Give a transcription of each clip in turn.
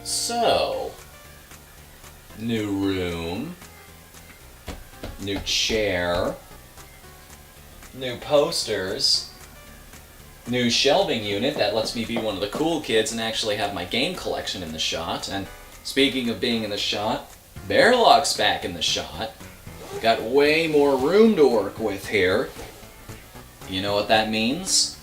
So, new room, new chair, new posters, new shelving unit that lets me be one of the cool kids and actually have my game collection in the shot. And speaking of being in the shot, Bearlock's back in the shot. Got way more room to work with here. You know what that means?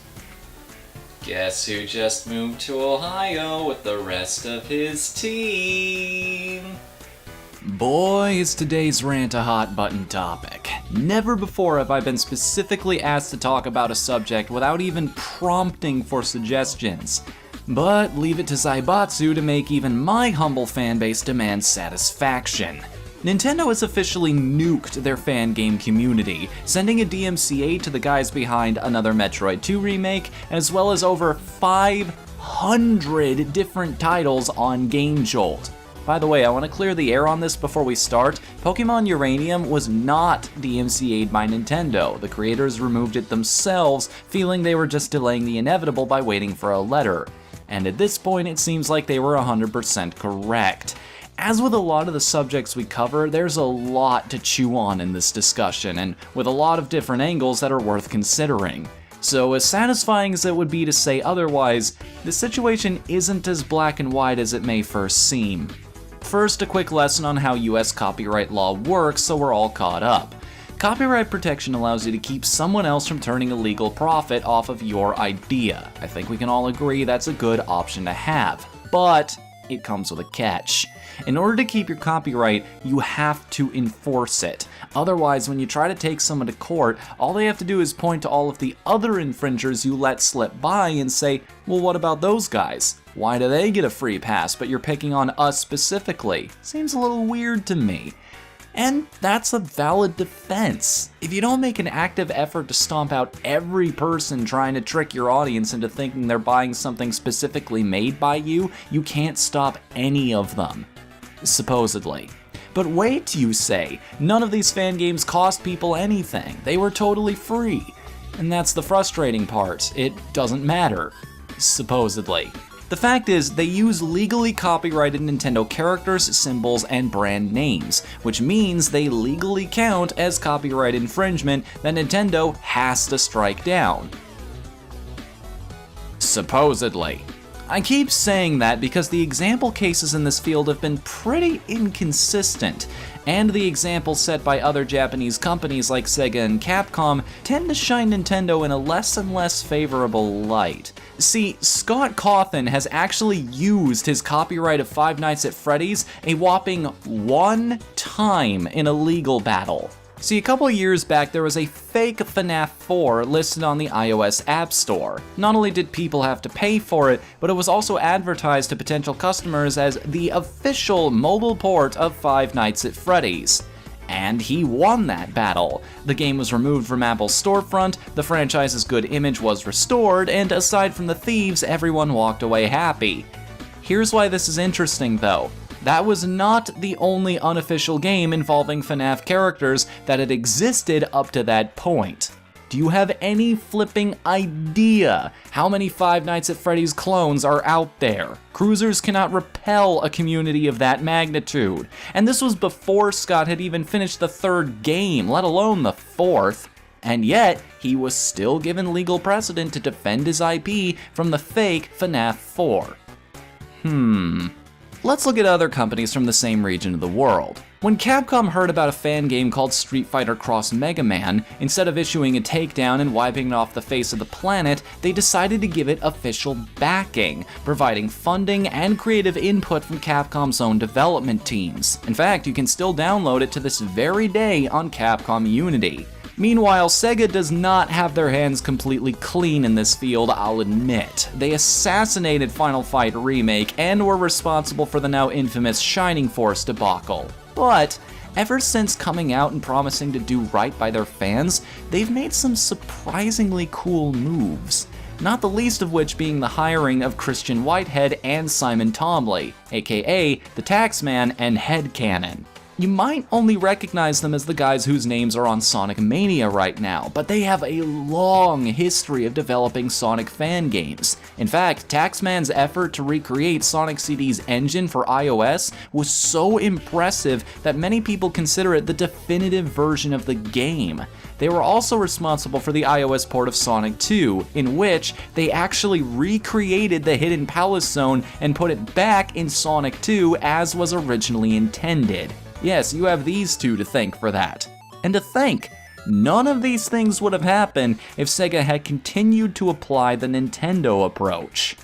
Guess who just moved to Ohio with the rest of his team? Boy, is today's rant a hot button topic. Never before have I been specifically asked to talk about a subject without even prompting for suggestions. But leave it to Zaibatsu to make even my humble fanbase demand satisfaction. Nintendo has officially nuked their fan game community, sending a DMCA to the guys behind another Metroid 2 remake, as well as over 500 different titles on Game Jolt. By the way, I want to clear the air on this before we start. Pokemon Uranium was not DMCA'd by Nintendo. The creators removed it themselves, feeling they were just delaying the inevitable by waiting for a letter. And at this point, it seems like they were 100% correct. As with a lot of the subjects we cover, there's a lot to chew on in this discussion, and with a lot of different angles that are worth considering. So as satisfying as it would be to say otherwise, the situation isn't as black and white as it may first seem. First, a quick lesson on how US copyright law works so we're all caught up. Copyright protection allows you to keep someone else from turning a legal profit off of your idea. I think we can all agree that's a good option to have, but it comes with a catch. In order to keep your copyright, you have to enforce it. Otherwise, when you try to take someone to court, all they have to do is point to all of the other infringers you let slip by and say, well, what about those guys? Why do they get a free pass, but you're picking on us specifically? Seems a little weird to me. And that's a valid defense. If you don't make an active effort to stomp out every person trying to trick your audience into thinking they're buying something specifically made by you, you can't stop any of them. Supposedly. But wait, you say, none of these fan games cost people anything. They were totally free. And that's the frustrating part. It doesn't matter. Supposedly. The fact is, they use legally copyrighted Nintendo characters, symbols, and brand names, which means they legally count as copyright infringement that Nintendo has to strike down. Supposedly. I keep saying that because the example cases in this field have been pretty inconsistent, and the examples set by other Japanese companies like Sega and Capcom tend to shine Nintendo in a less and less favorable light. See, Scott Cawthon has actually used his copyright of Five Nights at Freddy's a whopping 1 time in a legal battle. See, a couple years back, there was a fake FNAF 4 listed on the iOS App Store. Not only did people have to pay for it, but it was also advertised to potential customers as the official mobile port of Five Nights at Freddy's. And he won that battle. The game was removed from Apple's storefront, the franchise's good image was restored, and aside from the thieves, everyone walked away happy. Here's why this is interesting, though. That was not the only unofficial game involving FNAF characters that had existed up to that point. Do you have any flipping idea how many Five Nights at Freddy's clones are out there? Cruisers cannot repel a community of that magnitude. And this was before Scott had even finished the 3rd game, let alone the 4th. And yet, he was still given legal precedent to defend his IP from the fake FNAF 4. Let's look at other companies from the same region of the world. When Capcom heard about a fan game called Street Fighter Cross Mega Man, instead of issuing a takedown and wiping it off the face of the planet, they decided to give it official backing, providing funding and creative input from Capcom's own development teams. In fact, you can still download it to this very day on Capcom Unity. Meanwhile, Sega does not have their hands completely clean in this field, I'll admit. They assassinated Final Fight Remake and were responsible for the now infamous Shining Force debacle. But ever since coming out and promising to do right by their fans, they've made some surprisingly cool moves. Not the least of which being the hiring of Christian Whitehead and Simon Tomley, aka the Taxman and Headcanon. You might only recognize them as the guys whose names are on Sonic Mania right now, but they have a long history of developing Sonic fan games. In fact, Taxman's effort to recreate Sonic CD's engine for iOS was so impressive that many people consider it the definitive version of the game. They were also responsible for the iOS port of Sonic 2, in which they actually recreated the Hidden Palace Zone and put it back in Sonic 2 as was originally intended. Yes, you have these two to thank for that. And to think, none of these things would have happened if Sega had continued to apply the Nintendo approach.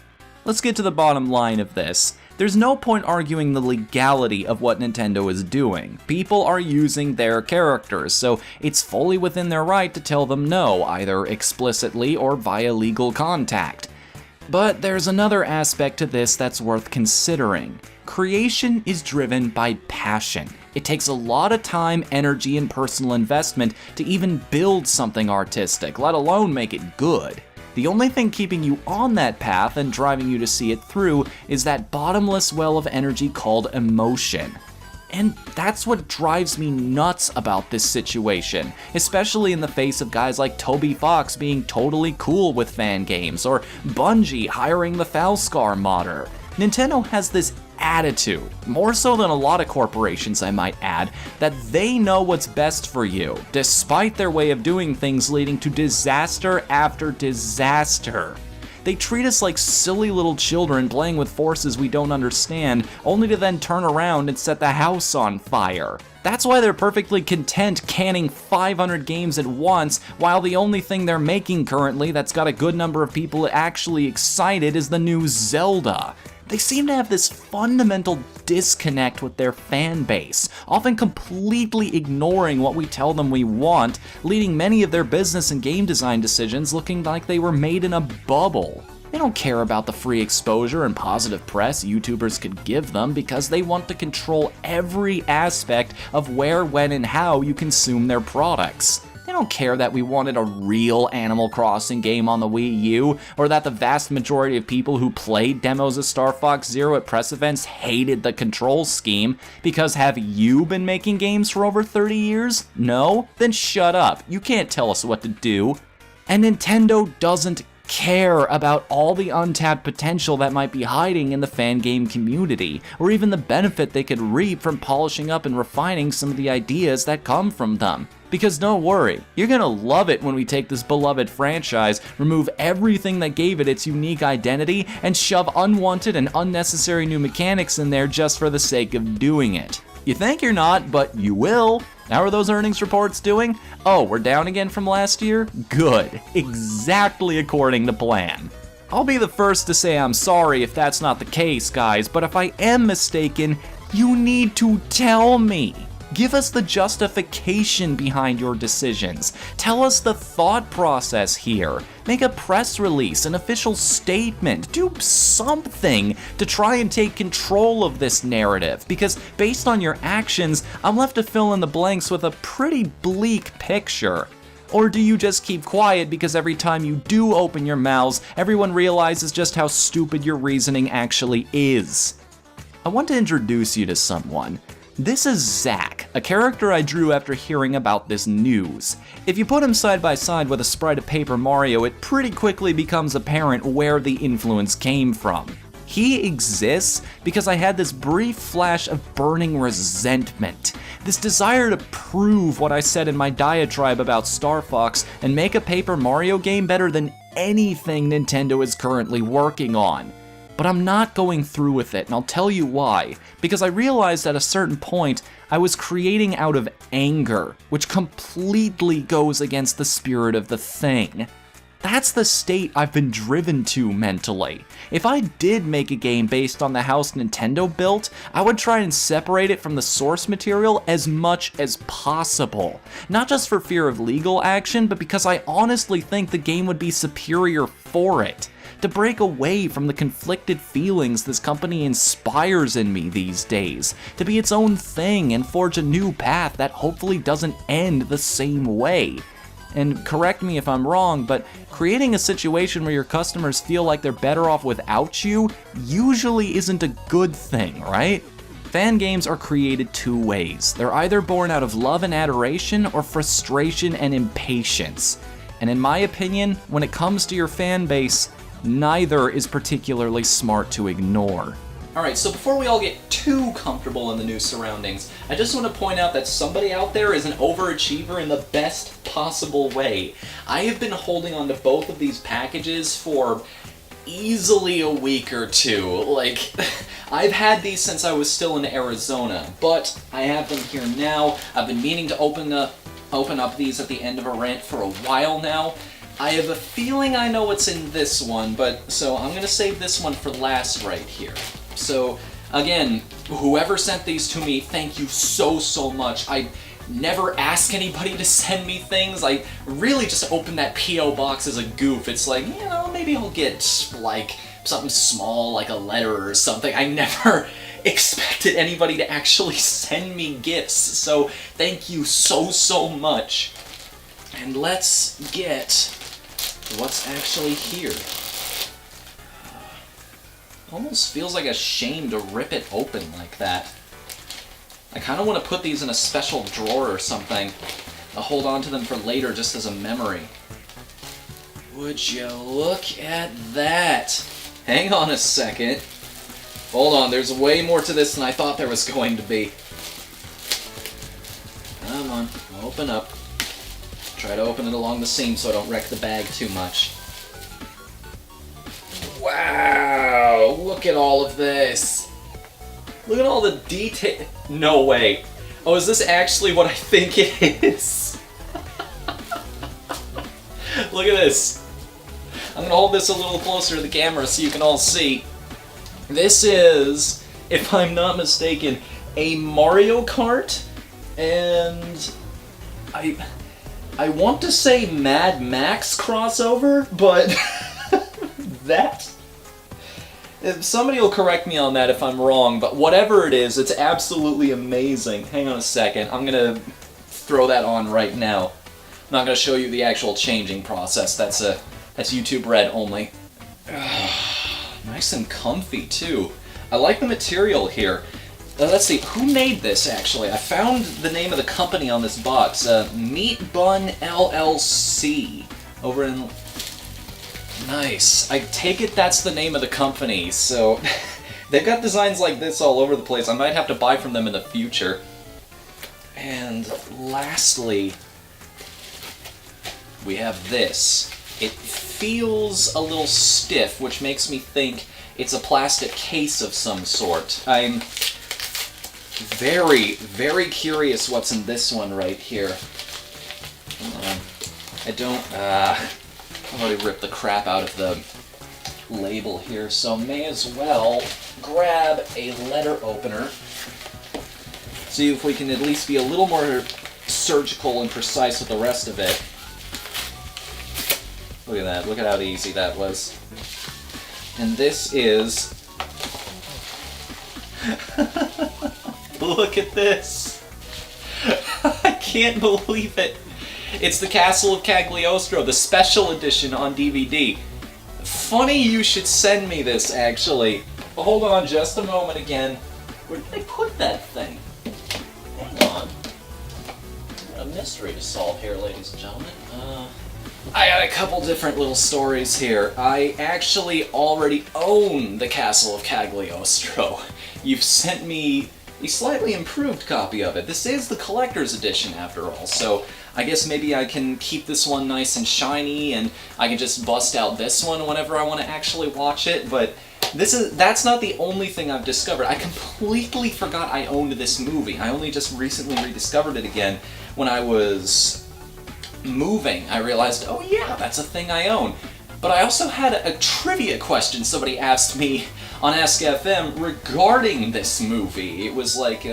Let's get to the bottom line of this. There's no point arguing the legality of what Nintendo is doing. People are using their characters, so it's fully within their right to tell them no, either explicitly or via legal contact. But there's another aspect to this that's worth considering. Creation is driven by passion. It takes a lot of time, energy, and personal investment to even build something artistic, let alone make it good. The only thing keeping you on that path and driving you to see it through is that bottomless well of energy called emotion. And that's what drives me nuts about this situation, especially in the face of guys like Toby Fox being totally cool with fan games, or Bungie hiring the Falscar modder. Nintendo has this attitude, more so than a lot of corporations I might add, that they know what's best for you, despite their way of doing things leading to disaster after disaster. They treat us like silly little children playing with forces we don't understand, only to then turn around and set the house on fire. That's why they're perfectly content canning 500 games at once, while the only thing they're making currently that's got a good number of people actually excited is the new Zelda. They seem to have this fundamental disconnect with their fan base, often completely ignoring what we tell them we want, leading many of their business and game design decisions looking like they were made in a bubble. They don't care about the free exposure and positive press YouTubers could give them because they want to control every aspect of where, when, and how you consume their products. They don't care that we wanted a real Animal Crossing game on the Wii U, or that the vast majority of people who played demos of Star Fox Zero at press events hated the control scheme, because have you been making games for over 30 years? No? Then shut up. You can't tell us what to do. And Nintendo doesn't care about all the untapped potential that might be hiding in the fan game community, or even the benefit they could reap from polishing up and refining some of the ideas that come from them. Because don't worry, you're gonna love it when we take this beloved franchise, remove everything that gave it its unique identity, and shove unwanted and unnecessary new mechanics in there just for the sake of doing it. You think you're not, but you will. How are those earnings reports doing? Oh, we're down again from last year? Good. Exactly according to plan. I'll be the first to say I'm sorry if that's not the case, guys, but if I am mistaken, you need to tell me. Give us the justification behind your decisions. Tell us the thought process here. Make a press release, an official statement. Do something to try and take control of this narrative, because based on your actions, I'm left to fill in the blanks with a pretty bleak picture. Or do you just keep quiet because every time you do open your mouths, everyone realizes just how stupid your reasoning actually is? I want to introduce you to someone. This is Zach, a character I drew after hearing about this news. If you put him side by side with a sprite of Paper Mario, it pretty quickly becomes apparent where the influence came from. He exists because I had this brief flash of burning resentment, this desire to prove what I said in my diatribe about Star Fox and make a Paper Mario game better than anything Nintendo is currently working on. But I'm not going through with it, and I'll tell you why. Because I realized at a certain point, I was creating out of anger, which completely goes against the spirit of the thing. That's the state I've been driven to mentally. If I did make a game based on the house Nintendo built, I would try and separate it from the source material as much as possible. Not just for fear of legal action, but because I honestly think the game would be superior for it. To break away from the conflicted feelings this company inspires in me these days, to be its own thing and forge a new path that hopefully doesn't end the same way. And correct me if I'm wrong, but creating a situation where your customers feel like they're better off without you usually isn't a good thing, right? Fan games are created two ways. They're either born out of love and adoration or frustration and impatience. And in my opinion, when it comes to your fan base, neither is particularly smart to ignore. Alright, so before we all get too comfortable in the new surroundings, I just want to point out that somebody out there is an overachiever in the best possible way. I have been holding on to both of these packages for easily a week or two. Like, I've had these since I was still in Arizona, but I have them here now. I've been meaning to open up these at the end of a rant for a while now. I have a feeling I know what's in this one, so I'm gonna save this one for last right here. So, again, whoever sent these to me, thank you so much. I never ask anybody to send me things. I really just opened that P.O. box as a goof. It's like, you know, maybe I'll get, like, something small, like a letter or something. I never expected anybody to actually send me gifts, so thank you so much. And let's get what's actually here. Almost feels like a shame to rip it open like that. I kind of want to put these in a special drawer or something. I'll hold on to them for later just as a memory. Would you look at that? Hang on a second. Hold on, there's way more to this than I thought there was going to be. Come on, open up. Try to open it along the seam so I don't wreck the bag too much. Wow, look at all of this. Look at all the detail. No way. Oh, is this actually what I think it is? Look at this. I'm gonna hold this a little closer to the camera so you can all see. This is, if I'm not mistaken, a Mario Kart, and I want to say Mad Max crossover, but that... Somebody will correct me on that if I'm wrong, but whatever it is, it's absolutely amazing. Hang on a second, I'm gonna throw that on right now. I'm not gonna show you the actual changing process, that's YouTube Red only. Nice and comfy too. I like the material here. Let's see, who made this actually? I found the name of the company on this box. Meat Bun LLC. Over in... Nice. I take it that's the name of the company, so... They've got designs like this all over the place. I might have to buy from them in the future. And lastly, we have this. It feels a little stiff, which makes me think it's a plastic case of some sort. I'm very curious what's in this one right here. I don't... I've already ripped the crap out of the label here, so may as well grab a letter opener. See if we can at least be a little more surgical and precise with the rest of it. Look at that, look at how easy that was. And this is... Look at this! I can't believe it! It's the Castle of Cagliostro, the special edition on DVD. Funny you should send me this, actually. Hold on just a moment again. Where did they put that thing? Hang on. A mystery to solve here, ladies and gentlemen. I got a couple different little stories here. I actually already own the Castle of Cagliostro. You've sent me a slightly improved copy of it. This is the collector's edition, after all, so I guess maybe I can keep this one nice and shiny, and I can just bust out this one whenever I want to actually watch it, but that's not the only thing I've discovered. I completely forgot I owned this movie. I only just recently rediscovered it again when I was moving. I realized, oh yeah, that's a thing I own. But I also had a trivia question somebody asked me on Ask FM regarding this movie. It was like,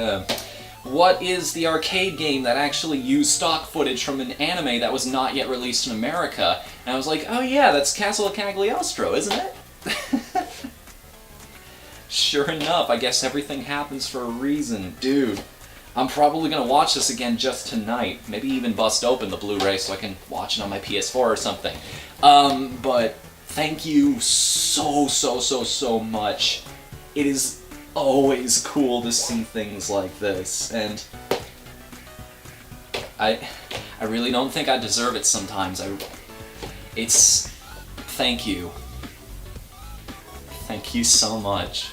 what is the arcade game that actually used stock footage from an anime that was not yet released in America? And I was like, oh yeah, that's Castle of Cagliostro, isn't it? Sure enough, I guess everything happens for a reason. Dude, I'm probably gonna watch this again just tonight. Maybe even bust open the Blu-ray so I can watch it on my PS4 or something. But thank you so much. It is always cool to see things like this, and I really don't think I deserve it sometimes. Thank you. Thank you so much.